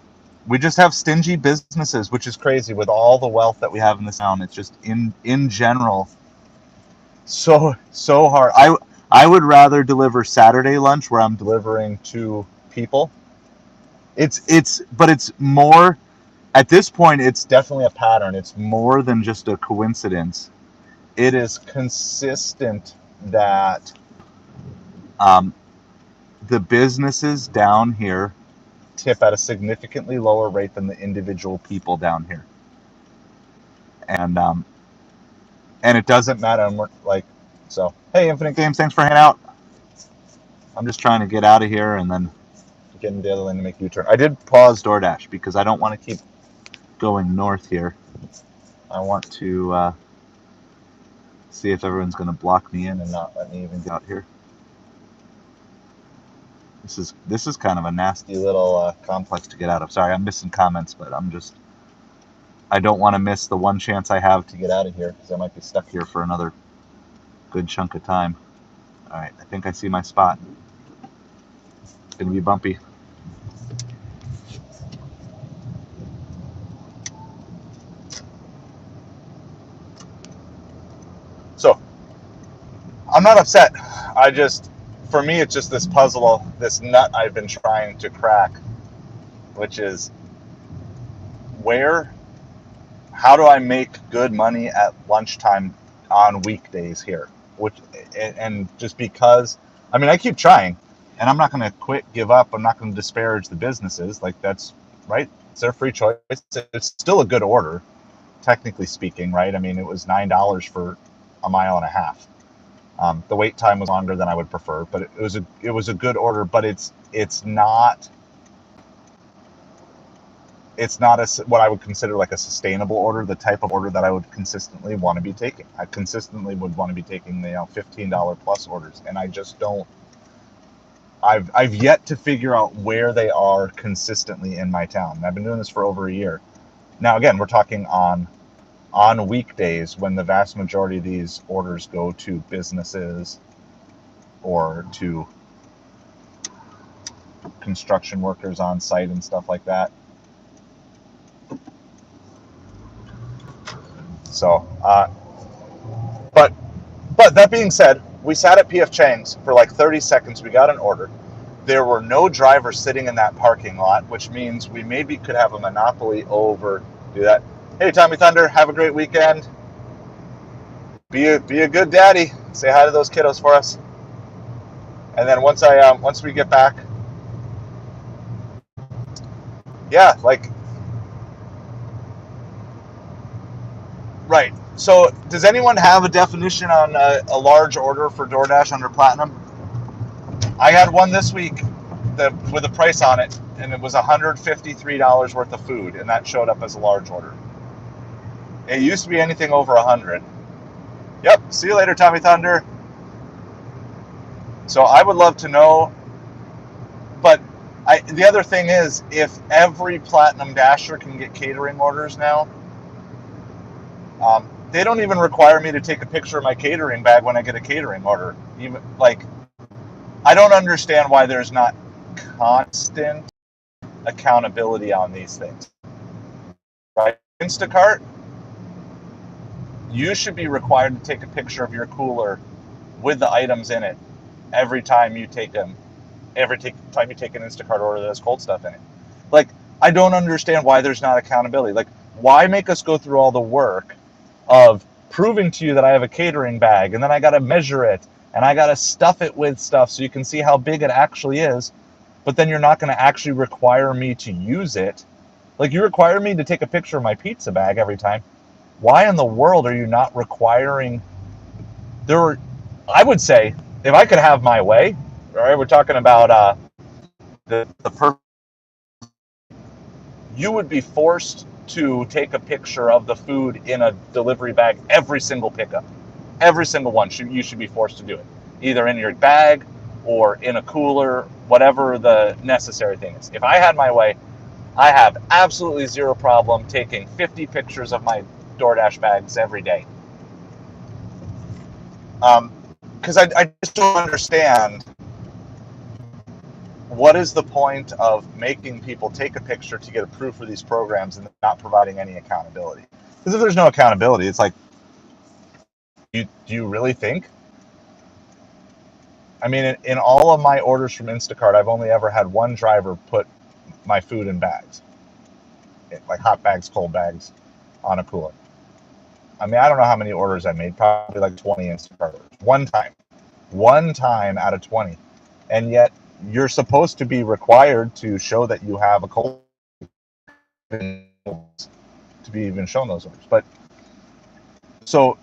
we just have stingy businesses, which is crazy with all the wealth that we have in this town. It's just in general so hard. I would rather deliver Saturday lunch where I'm delivering to people. But it's more at this point. It's definitely a pattern. It's more than just a coincidence. It is consistent that the businesses down here tip at a significantly lower rate than the individual people down here, and it doesn't matter. And we're like, so hey, Infinite Games, thanks for hanging out. I'm just trying to get out of here and then get into the other lane to make a U-turn. I did pause DoorDash because I don't want to keep going north here. I want to see if everyone's going to block me in and not let me even get out here. This is kind of a nasty little complex to get out of. Sorry, I'm missing comments, but I don't want to miss the one chance I have to get out of here because I might be stuck here for another good chunk of time. All right, I think I see my spot. It's going to be bumpy. So, I'm not upset. For me, it's just this puzzle, this nut I've been trying to crack, which is how do I make good money at lunchtime on weekdays here? And just because, I mean, I keep trying, and I'm not going to give up. I'm not going to disparage the businesses. Like, that's right. It's their free choice. It's still a good order, technically speaking, right? I mean, it was $9 for a mile and a half. The wait time was longer than I would prefer, but it was a good order. But it's not what I would consider like a sustainable order, the type of order that I would consistently want to be taking. I consistently would want to be taking $15 plus orders, and I just don't. I've yet to figure out where they are consistently in my town. And I've been doing this for over a year. Now, again, we're talking on weekdays when the vast majority of these orders go to businesses or to construction workers on site and stuff like that. So, but that being said, we sat at PF Chang's for like 30 seconds. We got an order. There were no drivers sitting in that parking lot, which means we maybe could have a monopoly over do that. Hey, Tommy Thunder, have a great weekend. Be a good daddy. Say hi to those kiddos for us. And then once we get back, yeah, like, right. So, does anyone have a definition on a large order for DoorDash under Platinum? I had one this week with a price on it, and it was $153 worth of food, and that showed up as a large order. It used to be anything over 100. Yep. See you later, Tommy Thunder. So I would love to know, but the other thing is, if every Platinum Dasher can get catering orders now, they don't even require me to take a picture of my catering bag when I get a catering order. Even like, I don't understand why there's not constant accountability on these things. Right? Instacart, you should be required to take a picture of your cooler with the items in it every time you take them. Every time you take an Instacart order that has cold stuff in it. Like, I don't understand why there's not accountability. Like, why make us go through all the work of proving to you that I have a catering bag, and then I got to measure it, and I got to stuff it with stuff so you can see how big it actually is, but then you're not going to actually require me to use it. Like, you require me to take a picture of my pizza bag every time. Why in the world are you not requiring? I would say, if I could have my way, all right, we're talking about the perfect. You would be forced to take a picture of the food in a delivery bag every single pickup. Every single one. You should be forced to do it. Either in your bag or in a cooler, whatever the necessary thing is. If I had my way, I have absolutely zero problem taking 50 pictures of my DoorDash bags every day. Because I just don't understand what is the point of making people take a picture to get approved for these programs and not providing any accountability? Because if there's no accountability, it's like, do you really think? I mean, in all of my orders from Instacart, I've only ever had one driver put my food in bags, like hot bags, cold bags, on a cooler. I mean, I don't know how many orders I made, probably like 20 Instacart orders. One time out of 20. And yet you're supposed to be required to show that you have a cold to be even shown those orders. But so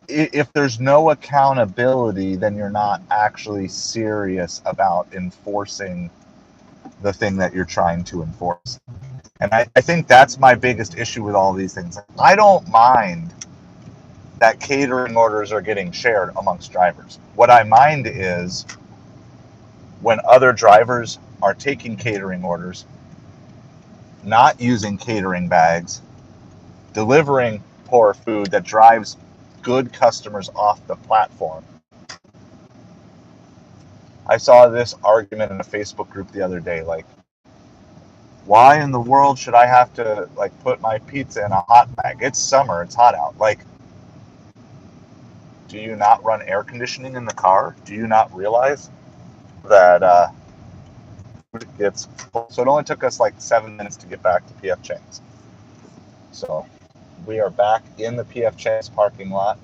if there's no accountability, then you're not actually serious about enforcing the thing that you're trying to enforce. And I think that's my biggest issue with all these things. I don't mind that catering orders are getting shared amongst drivers. What I mind is when other drivers are taking catering orders, not using catering bags, delivering poor food that drives good customers off the platform. I saw this argument in a Facebook group the other day, like, why in the world should I have to like put my pizza in a hot bag? It's summer, it's hot out. Like, do you not run air conditioning in the car? Do you not realize that it gets cold? So it only took us like 7 minutes to get back to PF Chang's. So we are back in the PF Chang's parking lot.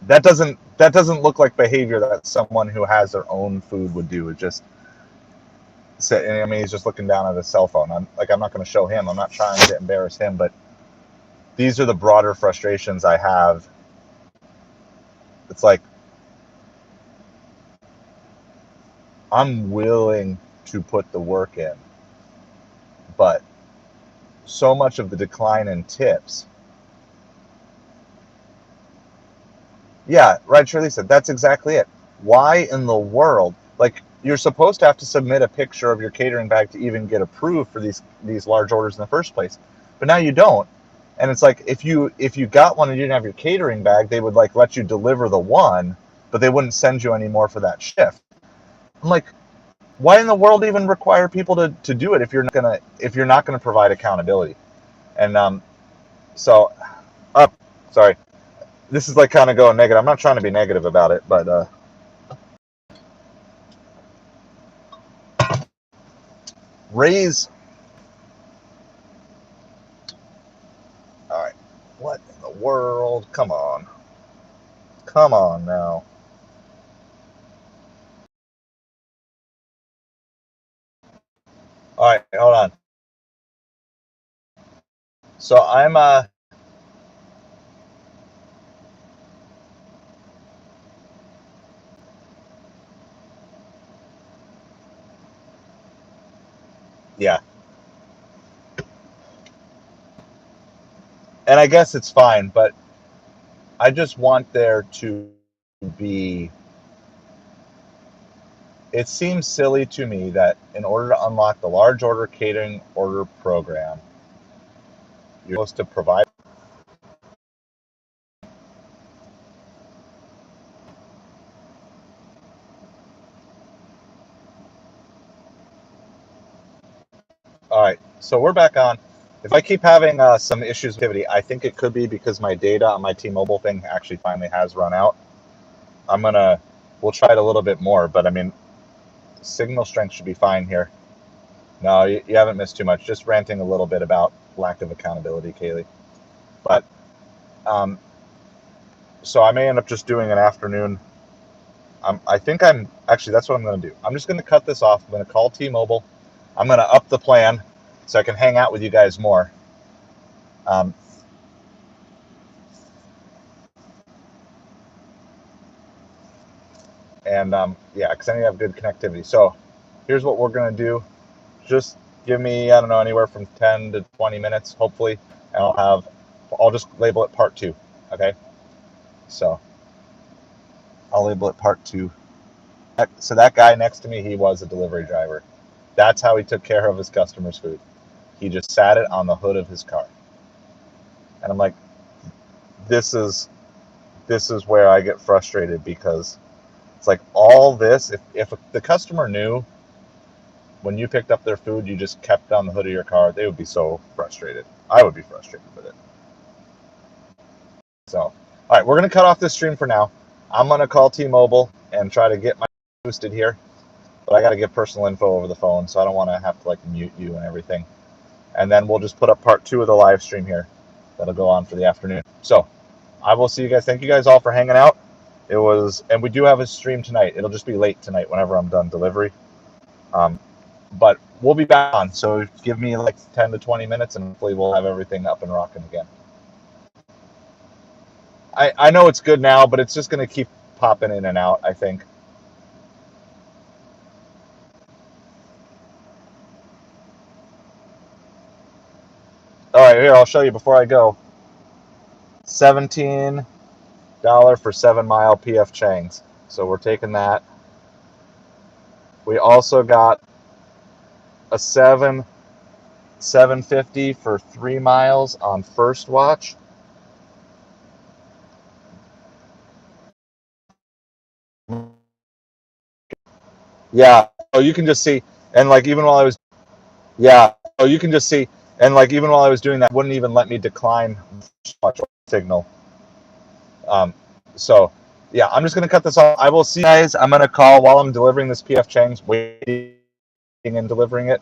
That doesn't look like behavior that someone who has their own food would do. It just I mean, he's just looking down at his cell phone. I'm not going to show him. I'm not trying to embarrass him, but these are the broader frustrations I have. It's like, I'm willing to put the work in, but so much of the decline in tips. Yeah, right, Shirley said, that's exactly it. Why in the world? Like, you're supposed to have to submit a picture of your catering bag to even get approved for these large orders in the first place. But now you don't. And it's like, if you got one and you didn't have your catering bag, they would like let you deliver the one, but they wouldn't send you any more for that shift. I'm like, why in the world even require people to do it if you're not gonna provide accountability? And so sorry. This is like kind of going negative. I'm not trying to be negative about it, but raise. All right. What in the world? Come on. Come on now. All right, hold on. So I'm yeah. And I guess it's fine, but I just want there to be. It seems silly to me that in order to unlock the large order catering order program, you're supposed to provide. All right, so we're back on. If I keep having some issues with activity, I think it could be because my data on my T-Mobile thing actually finally has run out. We'll try it a little bit more, but I mean, signal strength should be fine here. No, you haven't missed too much. Just ranting a little bit about lack of accountability, Kaylee. But so I may end up just doing an afternoon. I think actually that's what I'm going to do. I'm just going to cut this off. I'm going to call T-Mobile. I'm going to up the plan so I can hang out with you guys more. Yeah, because I need to have good connectivity. So here's what we're going to do. Just give me, I don't know, anywhere from 10 to 20 minutes, hopefully, and I'll just label it part 2. Okay. So I'll label it part 2. So that guy next to me, he was a delivery driver. That's how he took care of his customers' food. He just sat it on the hood of his car. And I'm like, this is where I get frustrated, because it's like all this, if the customer knew when you picked up their food, you just kept on the hood of your car, they would be so frustrated. I would be frustrated with it. So, all right, we're going to cut off this stream for now. I'm going to call T-Mobile and try to get my boosted here, but I got to get personal info over the phone, so I don't want to have to like mute you and everything. And then we'll just put up part 2 of the live stream here. That'll go on for the afternoon. So I will see you guys. Thank you guys all for hanging out. And we do have a stream tonight. It'll just be late tonight whenever I'm done delivery. But we'll be back on. So give me like 10 to 20 minutes and hopefully we'll have everything up and rocking again. I know it's good now, but it's just going to keep popping in and out, I think. All right, here, I'll show you before I go. $17 for 7-mile PF Chang's. So we're taking that. We also got a $7.50 for 3 miles on First Watch. Yeah. Oh, you can just see, and like even while I was, yeah. Oh, you can just see, and like even while I was doing that, wouldn't even let me decline watch signal. So yeah, I'm just gonna cut this off. I will see you guys. I'm gonna call while I'm delivering this PF Chang's, waiting and delivering it.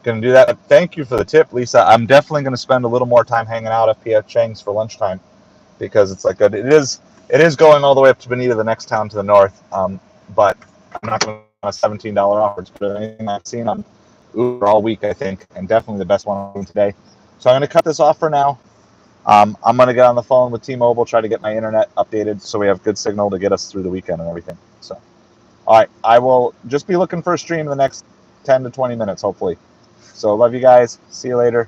Gonna do that. Thank you for the tip, Lisa. I'm definitely gonna spend a little more time hanging out at PF Chang's for lunchtime, because it's like good. It is going all the way up to Bonita, the next town to the north. But I'm not going to a $17 offer. It's better than anything I've seen on Uber all week, I think, and definitely the best one today. So I'm going to cut this off for now. I'm going to get on the phone with T-Mobile, try to get my internet updated so we have good signal to get us through the weekend and everything. So, all right, I will just be looking for a stream in the next 10 to 20 minutes, hopefully. So love you guys. See you later.